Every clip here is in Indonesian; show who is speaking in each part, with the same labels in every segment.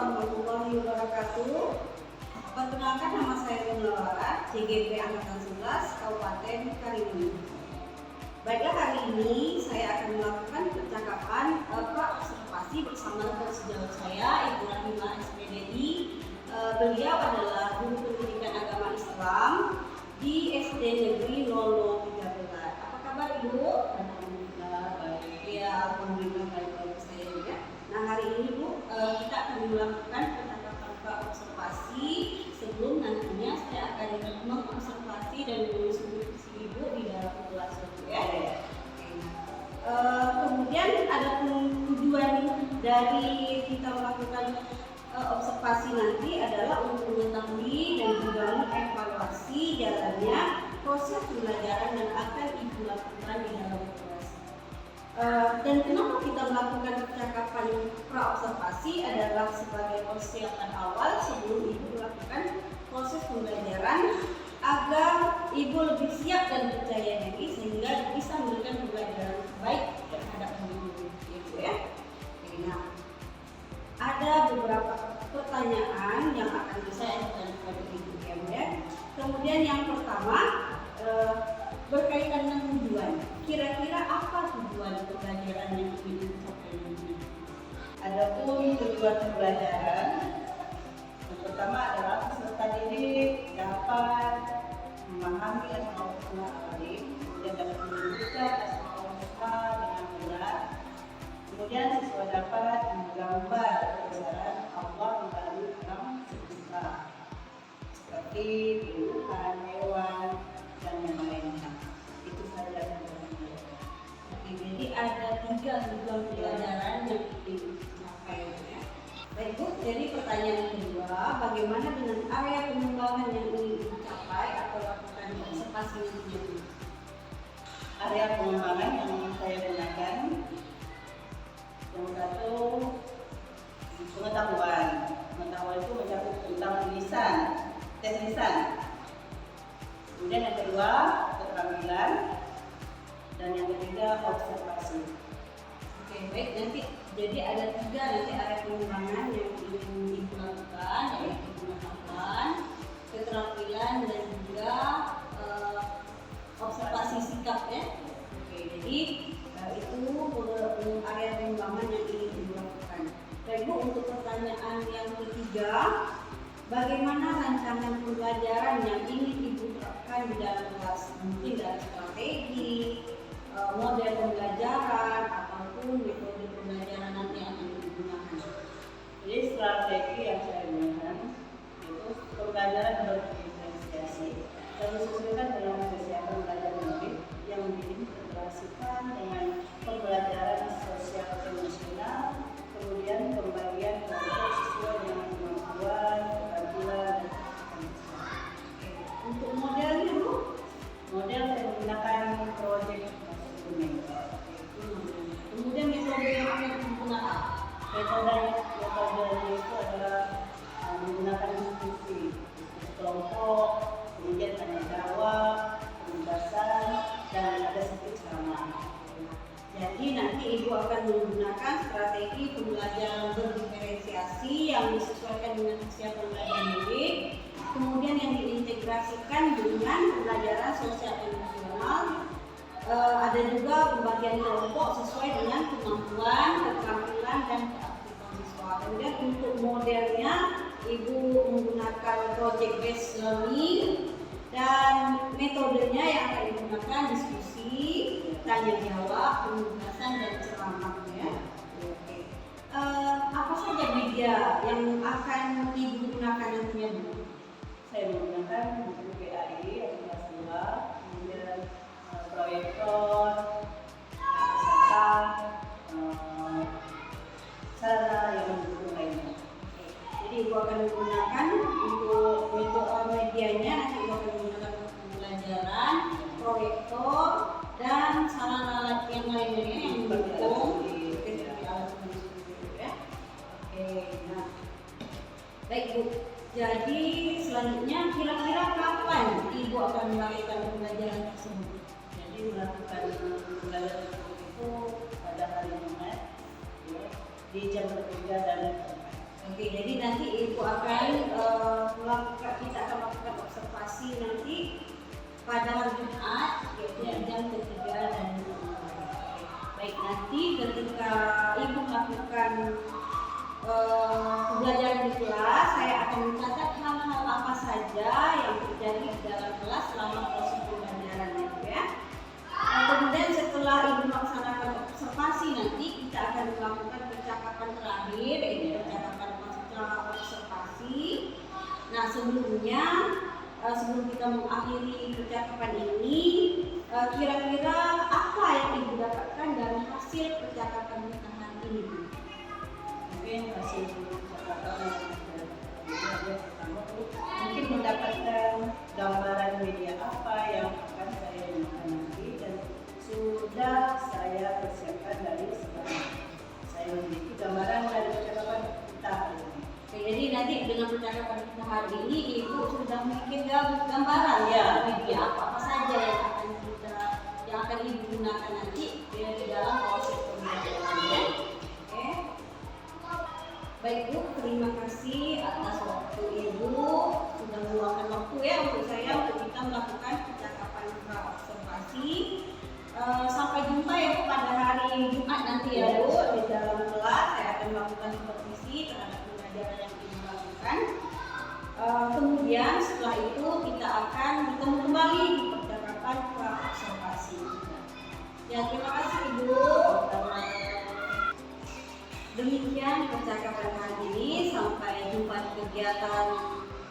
Speaker 1: warahmatullahi wabarakatuh. Perkenalkan, nama saya Nurlawara, CGP Angkatan 11, Kabupaten Karimun. Baiklah, hari ini saya akan melakukan percakapan pra-observasi bersama rekan sejawat saya, Ibu Rahimah SPDI. Beliau adalah guru pendidikan agama Islam di SD Negeri 0013. Apa kabar Ibu?
Speaker 2: Alhamdulillah baik.
Speaker 1: Ya, alhamdulillah baik saya juga. Nah, hari ini Bu, kita akan melakukan percakapan pra-observasi sebelum nantinya saya akan mengobservasi dan menginstruksi Ibu di dalam kelas ya. Kemudian ada tujuan dari kita melakukan observasi nanti adalah untuk mengetahui dan juga mengevaluasi jalannya proses pembelajaran yang akan Ibu lakukan di dalam kelas. Dan kenapa kita melakukan percakapan pra-observasi adalah sebagai persiapan awal sebelum Ibu melakukan proses pembelajaran agar Ibu lebih siap dan percaya diri sehingga bisa memberikan pembelajaran terbaik terhadap Ibu ya. Nah, ada beberapa pertanyaan yang akan saya ajukan kepada Ibu ya. Kemudian yang pertama berkaitan dengan tujuan. Kira-kira apa tujuan pembelajaran yang ingin dicapai ini?
Speaker 2: Adapun tujuan pembelajaran, yang pertama adalah peserta didik dapat memahami asmaul alim, kemudian dapat menunjukkan asmaul husna dengan benar. Kemudian siswa dapat menggambar kebesaran Allah melalui alam semesta seperti tumbuhan, hewan, dan yang lainnya. Itu saja yang saya.
Speaker 1: Oke, jadi ada 3 tujuan pembelajaran yang ingin dicapai ya. Baik Bu, jadi pertanyaan kedua, bagaimana dengan area pengembangan yang ingin dicapai atau lakukan observasi nantinya?
Speaker 2: Area pengembangan yang saya gunakan, yang satu pengetahuan. Pengetahuan itu mencakup tentang lisan, tes lisan. Kemudian yang kedua keterampilan, dan yang ketiga observasi.
Speaker 1: Oke, baik, nanti jadi ada 3 nanti area pengembangan yang ingin Ibu lakukan, yaitu pengetahuan, keterampilan, dan juga observasi sikap ya. Oke, jadi itu area pengembangan yang ingin Ibu lakukan. Baik Bu, untuk pertanyaan yang ketiga, bagaimana rancangan pembelajaran yang ingin Ibu terapkan di dalam kelas? Mungkin dari strategi, model pembelajaran, ataupun metode pembelajaran nanti yang akan digunakan.
Speaker 2: Jadi strategi yang saya gunakan itu pembelajaran berdiferensiasi dan disesuaikan dengan kesiapan belajar murid yang diintegrasikan dengan pembelajaran sosial emosional, kemudian pembagian kelompok sesuai dengan kemampuan, keterampilan, dan kapasitas.
Speaker 1: Untuk modelnya Bu?
Speaker 2: Model saya menggunakan project dokumen.
Speaker 1: Kemudian metode yang akan digunakan?
Speaker 2: Metodenya itu adalah menggunakan diskusi kelompok, kemudian tanya jawab, penugasan, dan ada sedikit ceramah.
Speaker 1: Jadi nanti Ibu akan menggunakan strategi pembelajaran berdiferensiasi yang disesuaikan dengan kesiapan belajar murid, kemudian yang diintegrasikan dengan pembelajaran sosial emosional. Ada juga pembagian kelompok sesuai dengan kemampuan, keterampilan, dan keaktifan siswa. Kemudian untuk modelnya Ibu menggunakan project based learning, dan metodenya yang akan digunakan diskusi, tanya jawab, penugasan, dan ceramah ya. Oke. Apa saja media yang akan Ibu gunakan nantinya Bu?
Speaker 2: Saya menggunakan buku PAI yang kelas 2, kemudian proyektor, serta sarana yang mendukung lainnya.
Speaker 1: Jadi Ibu akan menggunakan untuk metode medianya, nanti Ibu akan menggunakan pembelajaran, proyektor, dan sarana yang lainnya yang mendukung ya. Oke, nah baik Bu. Jadi selanjutnya kira-kira kapan Ibu akan melakukan pembelajaran tersebut?
Speaker 2: Jadi melakukan pembelajaran itu pada hari Jumat ya, di jam 3 dan 4.
Speaker 1: Oke, jadi nanti Ibu akan kita akan melakukan observasi nanti pada hari Jumat, yaitu jam ketiga dan baik, nanti ketika Ibu melakukan pembelajaran di kelas, saya akan mencatat hal-hal apa saja yang terjadi di dalam kelas selama proses pembelajaran itu ya. Kemudian setelah Ibu melaksanakan observasi, nanti kita akan melakukan percakapan terakhir, yaitu percakapan setelah observasi. Nah, sebelum kita mengakhiri percakapan ini, kira-kira apa yang Ibu dapatkan dari hasil percakapan kita hari ini?
Speaker 2: Mungkin hasil percakapan yang pertama mungkin mendapatkan gambaran media apa yang akan saya gunakan nanti, dan sudah saya persiapkan dari sekarang. Saya memiliki gambaran dari percakapan kita hari ini.
Speaker 1: Jadi nanti dengan percakapan kita hari ini Ibu sudah memiliki gambaran ya media apa saja yang akan Ibu gunakan nanti di dalam proses pembelajarannya. Oke. Baik Bu, terima kasih atas waktu Ibu sudah meluangkan waktu ya untuk saya untuk kita melakukan percakapan observasi. Sampai jumpa ya Bu pada hari Jumat nanti ya Bu di dalam kelas. Saya akan melakukan supervisi terhadap pembelajaran yang Ibu lakukan. Kemudian setelah itu kita akan bertemu kembali di percakapan observasi. Ya, terima kasih Ibu. Demikian percakapan hari ini. Sampai jumpa di kegiatan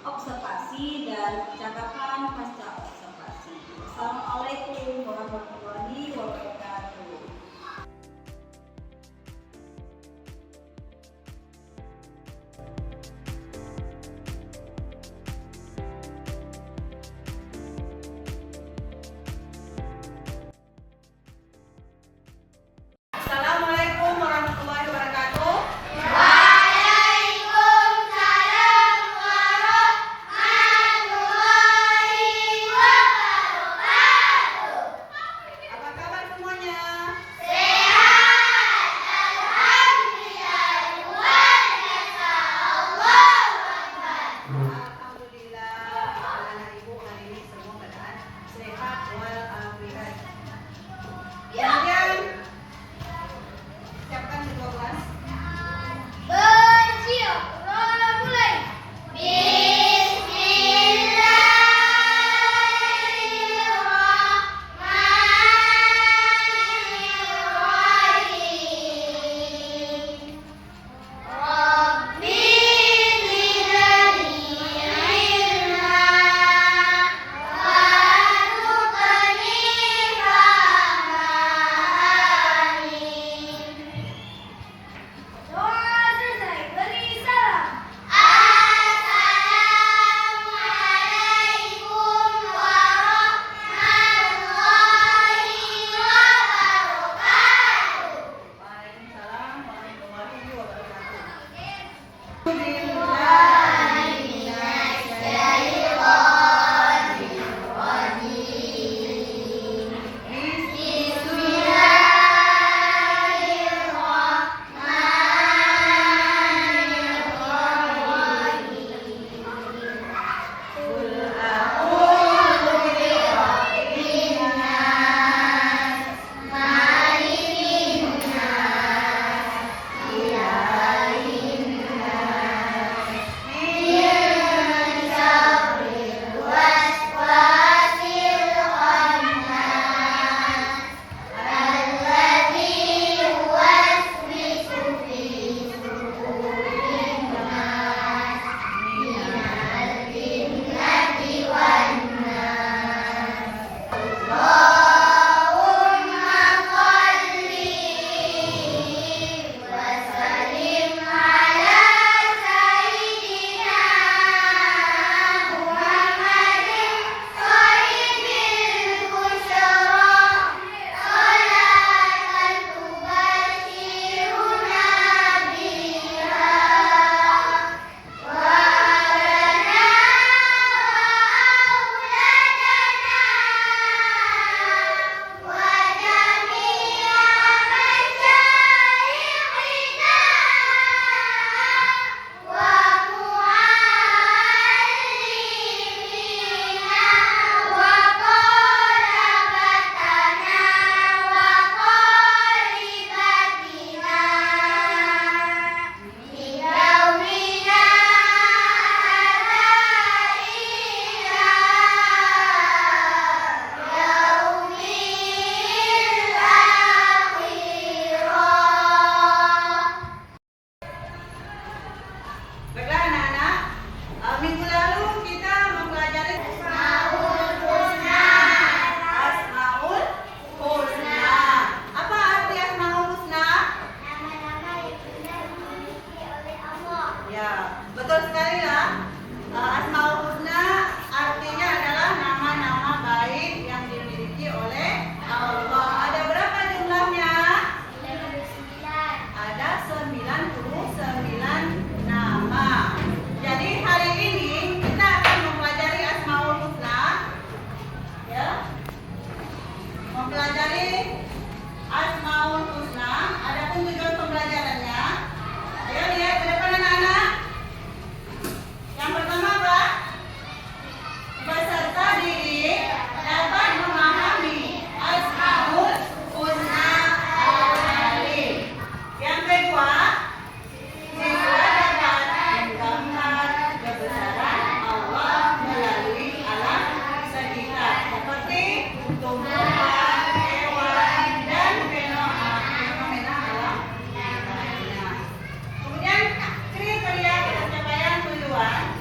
Speaker 1: observasi dan percakapan pasca observasi. Assalamualaikum warahmatullahi wabarakatuh.
Speaker 2: Assalamualaikum warahmatullahi wabarakatuh.
Speaker 3: Waalaikumsalam warahmatullahi wabarakatuh.
Speaker 2: Apa kabar semua? Ya, betul sekali lah. Asmaul Husna artinya adalah nama-nama baik yang dimiliki oleh Allah. Ada berapa jumlahnya? Ada 99 nama. Jadi hari ini kita akan mempelajari Asmaul Husna. Ya. Mempelajari Asmaul Husna. Adapun tujuan pembelajarannya, ayo lihat ke depan anak-anak. Yang pertama apa? Peserta didik dapat memahami Asmaul Husna Al-Alim. Yang kedua, siswa dapat menggambar kebesaran Allah melalui alam sekitar seperti tumbuhan, hewan, dan fenomena alam sekitarnya. Kemudian kriteria pencapaian tujuan.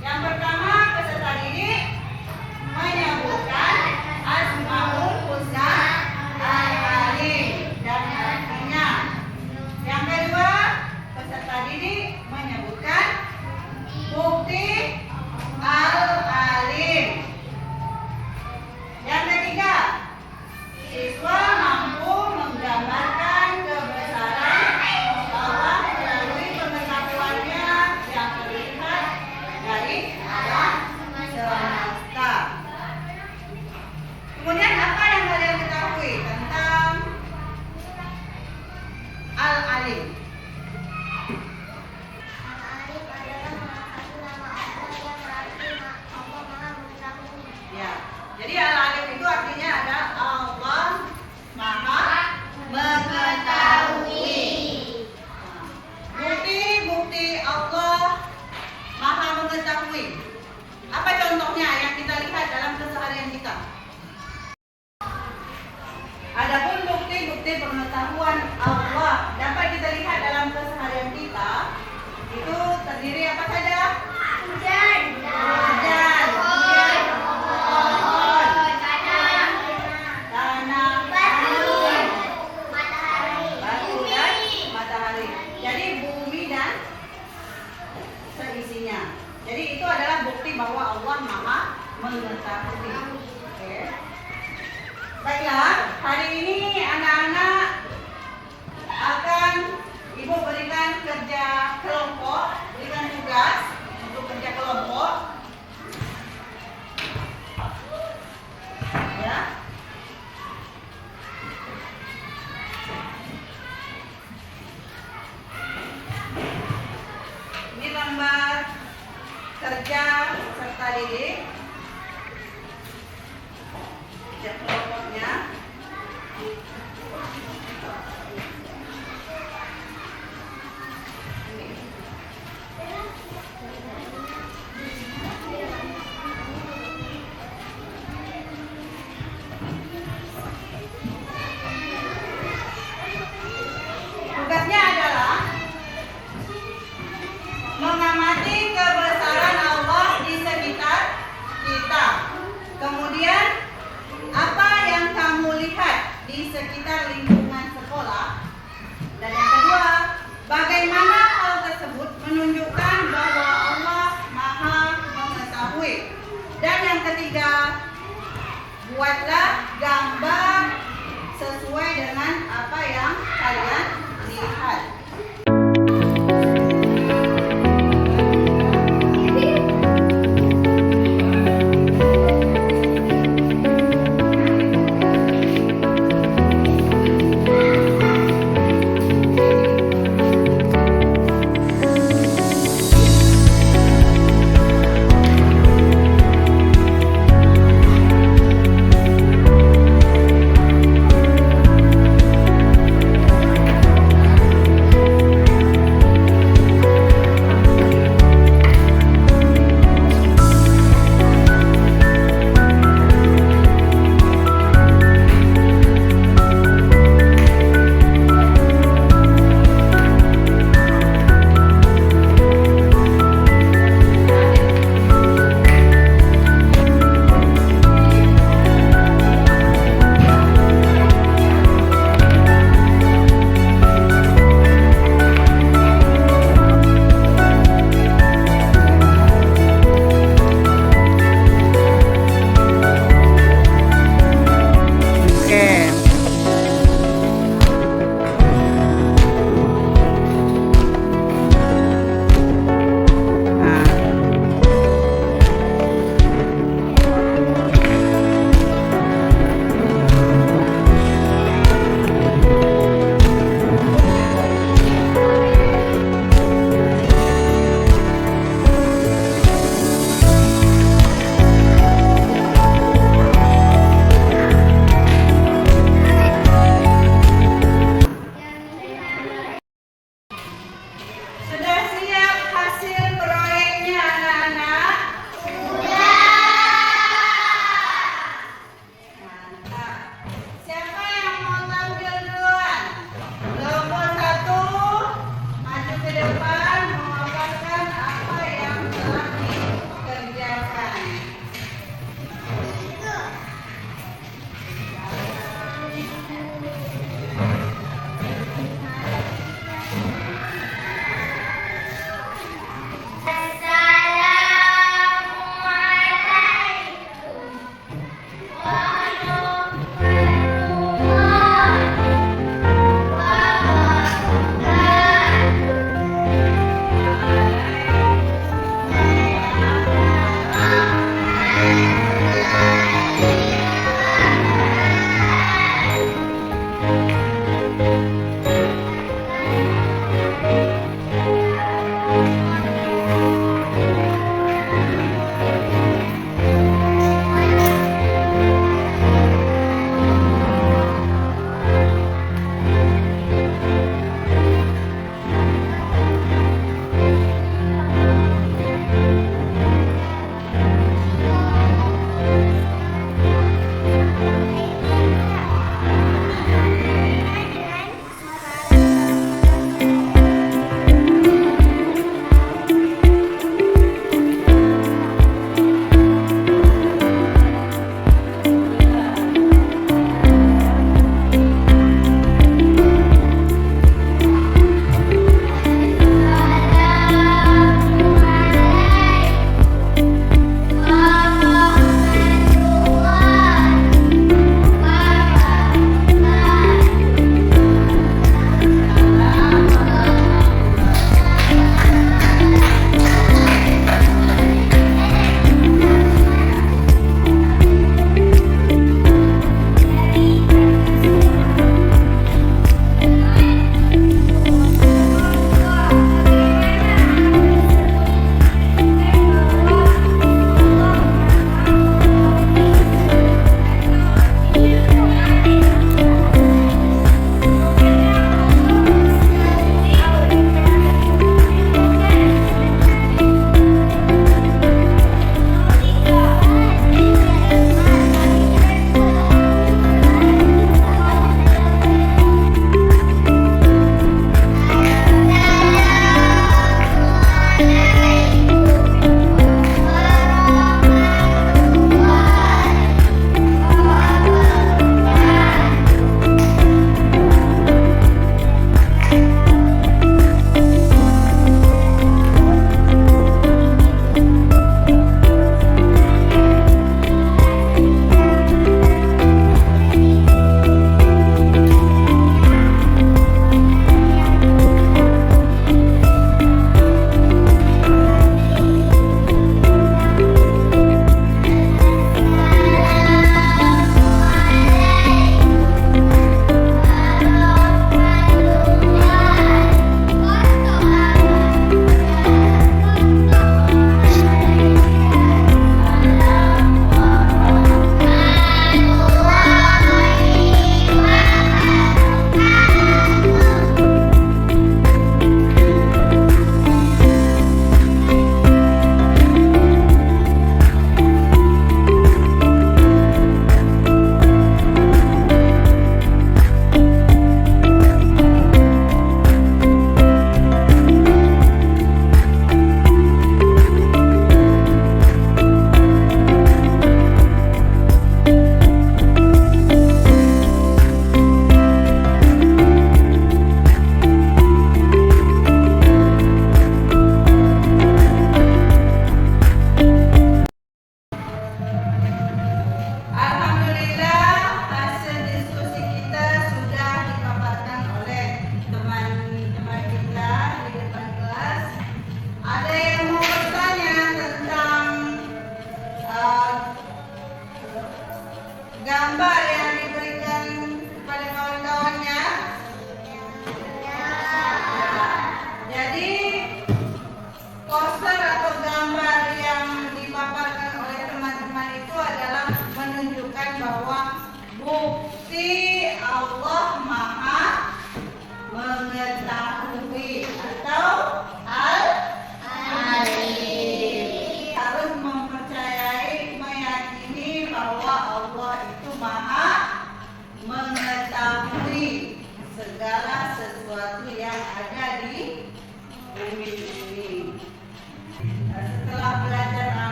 Speaker 2: Yang pertama, peserta didik menyebutkan Asmaul Husna Al-Alim dan artinya. Yang kedua, peserta didik menyebutkan bukti Al-Alim. Yang ketiga, siswa mampu menggambarkan kebesaran Allah melalui pengetahuannya yang terlihat dari alam semesta. Kemudian apa yang kalian ketahui tentang Al-Alim? Ya, jadi Al-Alim itu artinya ada Allah Maha Mengetahui. Bukti-bukti Allah Maha Mengetahui. Apa contohnya yang kita lihat dalam keseharian kita? Adapun bukti-bukti pengetahuan Allah dapat kita lihat dalam keseharian kita, itu terdiri apa saja? Hujan, kemudian pohon, tanah, angin, batu dan matahari. Jadi bumi dan seisinya. Jadi itu adalah bukti bahwa Allah Maha Mengetahui. Oke. Baiklah, hari ini anak-anak akan Ibu berikan kerja kelompok, berikan tugas untuk kerja kelompok. Ya. Ini lembar kerja peserta didik. Kerja kelompoknya. Tugasnya adalah mengamati kebesaran Allah di sekitar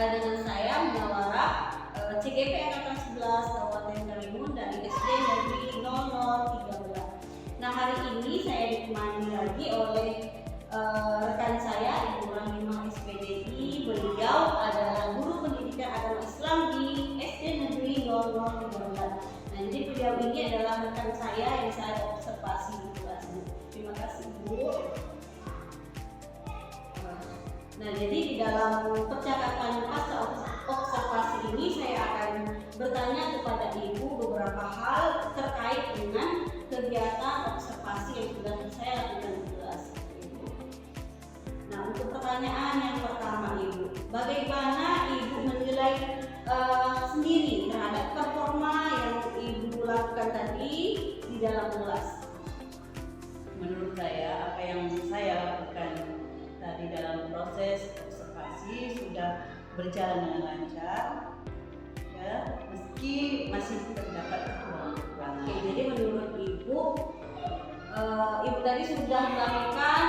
Speaker 1: dengan saya Munawara, CGP Angkatan 11 Kabupaten Karimun dari SD Negeri 0013. Nah, hari ini saya ditemani lagi oleh rekan saya Ibu Rahimah SPDI. Beliau adalah guru pendidikan agama Islam di SD Negeri 0013. Nah, jadi beliau ini adalah rekan saya yang saya observasi di kelasnya. Terima kasih Bu. Nah, jadi di dalam percakapan pasca observasi ini saya akan bertanya kepada Ibu beberapa hal terkait dengan kegiatan observasi yang sudah saya lakukan di kelas. Nah, untuk pertanyaan yang pertama Ibu, bagaimana Ibu menilai sendiri terhadap performa yang Ibu lakukan tadi di dalam kelas?
Speaker 2: Menurut saya, apa yang saya lakukan tadi dalam proses observasi sudah berjalan dengan lancar, ya, meski masih terdapat kekurangan.
Speaker 1: Oke, jadi menurut Ibu, Ibu tadi sudah melakukan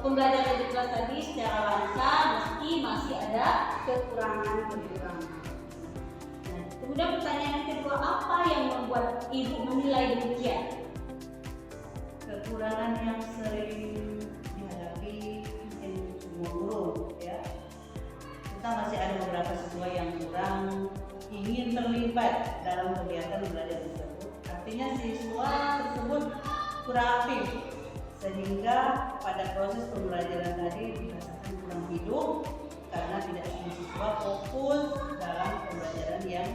Speaker 1: pembelajaran di kelas tadi secara lancar, meski masih ada kekurangan. Nah, kemudian pertanyaan yang kedua, apa yang membuat Ibu menilai demikian?
Speaker 2: Kekurangan yang sering dihadapi mungkin semua guru, ya. Kita masih ada beberapa siswa yang kurang ingin terlibat dalam kegiatan belajar tersebut. Artinya siswa tersebut kurang aktif, sehingga pada proses pembelajaran tadi dirasakan kurang hidup karena tidak semua siswa fokus dalam pembelajaran yang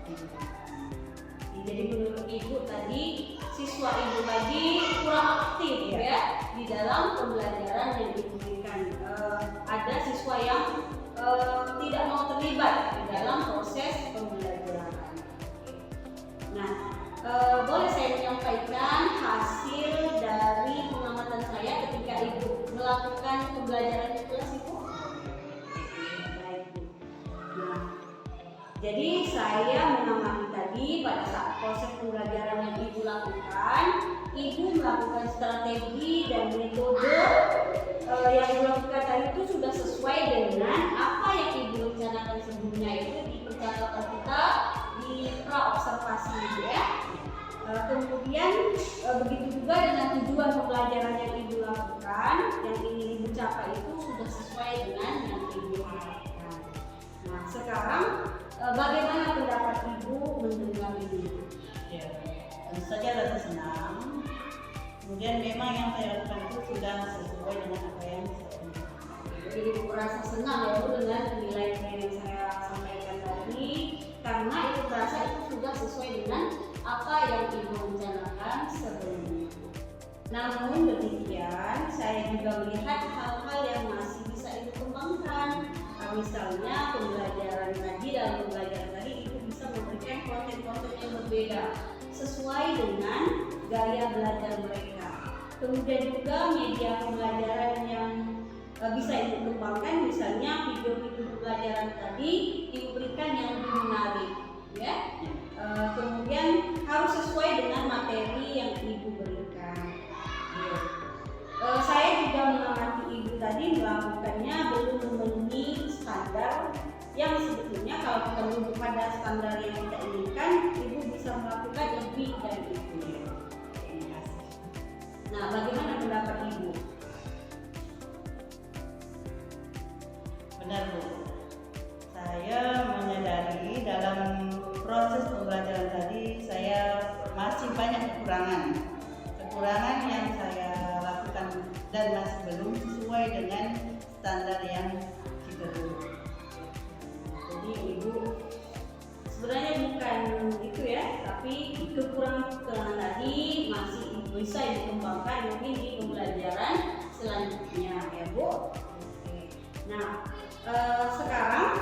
Speaker 2: diberikan.
Speaker 1: Jadi menurut Ibu tadi, siswa Ibu tadi kurang aktif ya di dalam pembelajaran yang diberikan. Ada siswa yang tidak mau terlibat di dalam proses pembelajaran. Nah, boleh saya menyampaikan hasil dari pengamatan saya ketika Ibu melakukan pembelajaran di kelas Ibu? Baik, Bu. Nah, jadi saya mengamati tadi pada saat proses pembelajaran yang Ibu lakukan, Ibu melakukan strategi dan metode yang Ibu lakukan tadi itu sudah sesuai dengan apa yang Ibu rencanakan sebelumnya itu di percakapan kita di pra-observasi itu ya. Kemudian begitu juga dengan tujuan pembelajaran yang Ibu lakukan, yang ingin Ibu capai itu sudah sesuai dengan yang Ibu harapkan. Nah, sekarang bagaimana pendapat Ibu mendengar ini?
Speaker 2: Ya, tentu saja rasa senang. Kemudian memang yang saya lakukan itu sudah sesuai dengan apa yang saya inginkan.
Speaker 1: Jadi Ibu merasa senang ya Bu dengan nilai-nilai yang saya sampaikan tadi, karena Ibu merasa itu sudah sesuai dengan apa yang Ibu rencanakan sebelumnya. Namun demikian, saya juga melihat hal-hal yang masih bisa Ibu kembangkan. Misalnya pembelajaran tadi, dalam pembelajaran tadi Ibu bisa memberikan konten-konten yang berbeda sesuai dengan gaya belajar mereka. Kemudian juga media pembelajaran yang bisa Ibu kembangkan, misalnya video-video pembelajaran tadi Ibu berikan yang lebih menarik, ya. Kemudian harus sesuai dengan materi yang Ibu berikan. Saya juga mengamati Ibu tadi melakukannya belum memenuhi standar yang sebetulnya kalau kita menuju pada standar yang kita inginkan, Ibu bisa melakukan lebih dari itu. Nah, bagaimana pendapat Ibu?
Speaker 2: Benar Bu, saya menyadari dalam proses pembelajaran tadi saya masih banyak kekurangan yang saya lakukan dan masih belum sesuai dengan standar yang kita dulu.
Speaker 1: Jadi Ibu sebenarnya bukan itu ya, tapi kekurangan tadi masih bisa dikembangkan mungkin di pembelajaran selanjutnya ya Bu. Nah, sekarang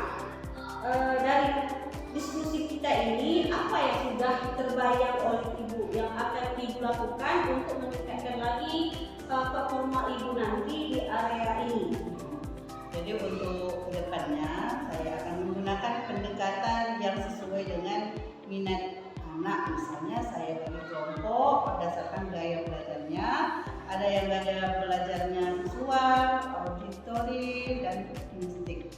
Speaker 1: dari diskusi kita ini, apa yang sudah terbayang oleh Ibu yang akan Ibu lakukan untuk meningkatkan lagi performa Ibu nanti di area ini?
Speaker 2: Jadi untuk kedepannya saya akan menggunakan pendekatan yang sesuai dengan minat anak. Misalnya saya bagi kelompok berdasarkan gaya belajarnya. Ada yang gaya belajarnya visual, auditory, dan kinestik.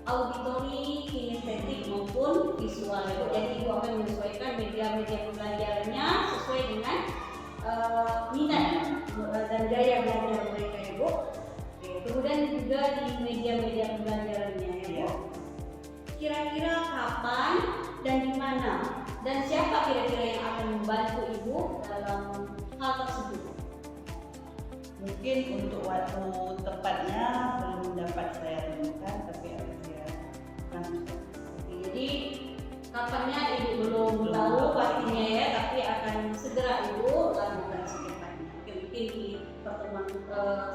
Speaker 1: auditori, kinestetik maupun visual. Jadi ibu akan menyesuaikan media-media pembelajarannya sesuai dengan minat dan gaya belajar mereka ibu. Kemudian juga di media-media pembelajarannya ya bu. Kira-kira kapan dan di mana dan siapa kira-kira yang akan membantu ibu dalam hal tersebut?
Speaker 2: Mungkin untuk waktu tepatnya belum dapat saya temukan, tapi akan saya
Speaker 1: Jadi kapannya ibu belum tahu pastinya ya, tapi akan segera ibu lakukan secepatnya. Mungkin di pertemuan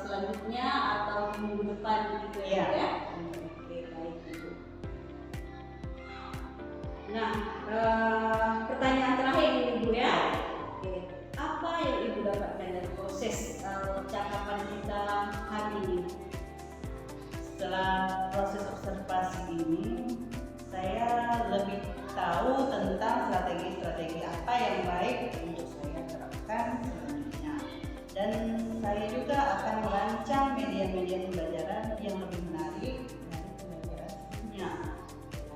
Speaker 1: selanjutnya atau di minggu depan gitu ya. Oke, baik ibu. Nah, pertanyaan terakhir ini ibu ya. Oke, apa yang ibu dapatkan dari proses percakapan kita hari ini?
Speaker 2: Setelah proses observasi ini, saya lebih tahu tentang strategi-strategi apa yang baik untuk saya terapkan selanjutnya. Dan saya juga akan merancang media-media pembelajaran yang lebih menarik dari pembelajarannya.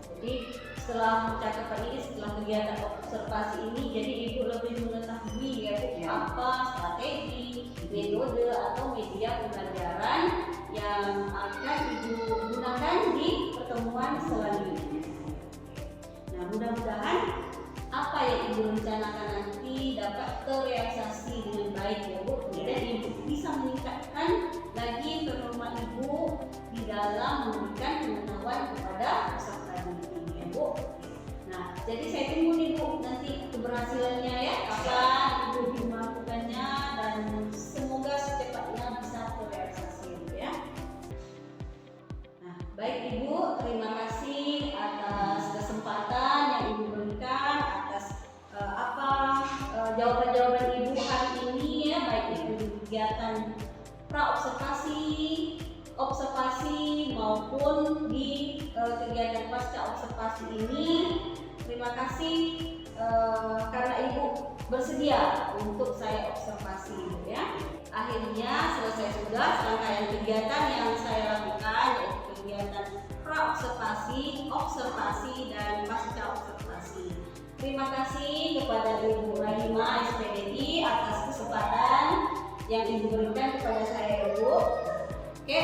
Speaker 1: Jadi setelah percakapan ini, setelah kegiatan observasi ini, jadi ibu lebih mengetahui ya bu, apa strategi, metode atau media pembelajaran yang akan ibu gunakan di pertemuan selanjutnya. Nah, mudah-mudahan apa yang ibu rencanakan nanti dapat terrealisasi dengan baik ya bu. Kemudian ibu bisa meningkatkan lagi performa ibu di dalam memberikan pengetahuan kepada peserta didik ya bu. Nah, jadi saya tunggu nih bu nanti keberhasilannya ya, kapan ibu melakukannya dan semoga secepatnya bisa terrealisasi ya. Nah, baik ibu, terima kasih atas kesempatan yang ibu berikan, atas jawaban-jawaban ibu hari ini ya, baik itu di kegiatan observasi maupun di kegiatan pasca observasi ini. Terima kasih karena ibu bersedia untuk saya observasi ya. Akhirnya selesai sudah serangkaian kegiatan yang saya lakukan, yaitu kegiatan pra-observasi, observasi, dan pasca observasi. Terima kasih kepada Ibu Rahima SPDI atas kesempatan yang Ibu berikan kepada saya Ibu. Oke,